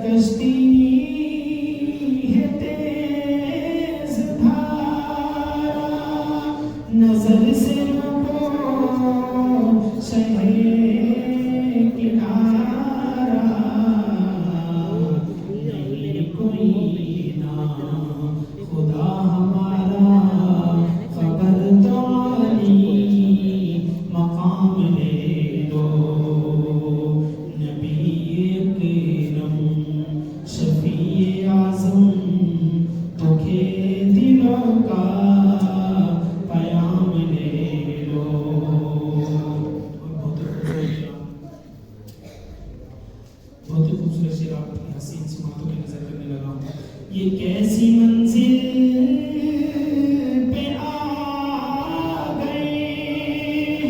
कश्ती है तेज धारा, नजर से लो शहे किनारा, नहीं कोई ना खुदा हमारा, खबर तो आली मकाम ले लो। नबी करम शफी आज़म तुखे दिलों का पयाम ले लो। बहुत ही खूबसूरत शेर आपकी हसीन सिमातों की नजर करने लगा हूँ। ये कैसी मंजिल पे आ गए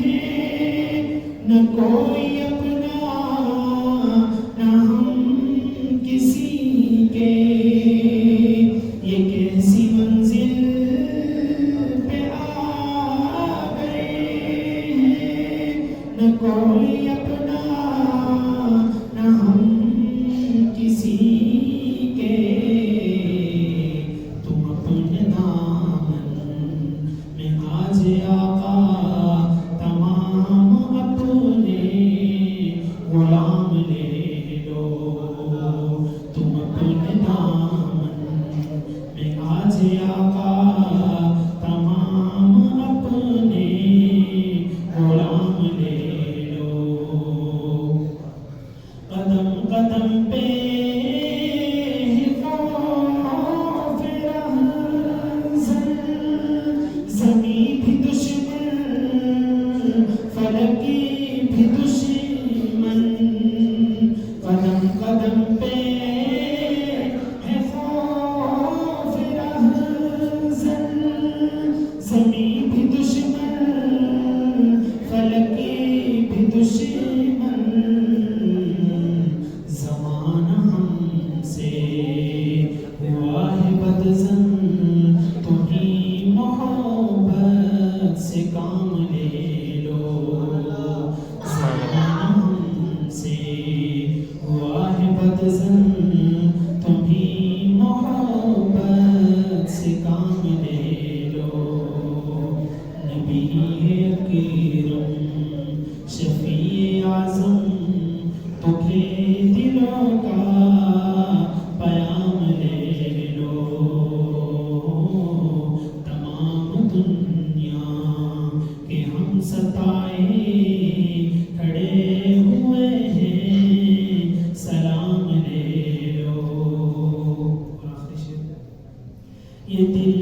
हैं, न कोई अपना न हम किसी के। ये कैसी मंजिल पे आ गए हैं, न कोई अपना न हम किसी के। तुम अपने दामन में आज आका तमाम अपने गुलाम ले लो। तुम अपने दामन में आज आका तमाम अपने गुलाम ले लो। कदम कदम पे ज़मीं भी दुश्मन, फलक भी दुश्मन। कदम कदम पे है खौफ रहज़न, ज़मीं भी दुश्मन, फलक भी दुश्मन। ज़माना हमसे हुआ है बदज़न, तुम्हीं मोहब्बत से काम ले लो। ज़माना हमसे हुआ है बदज़न, तुम्हीं मोहब्बत से काम ले लो। नबी करम शफी आज़म तुखे दिलों का पयाम ले लो। तमाम दुनिया के हम सताए खड़े हुए हैं, सलाम ले लो। ये दिल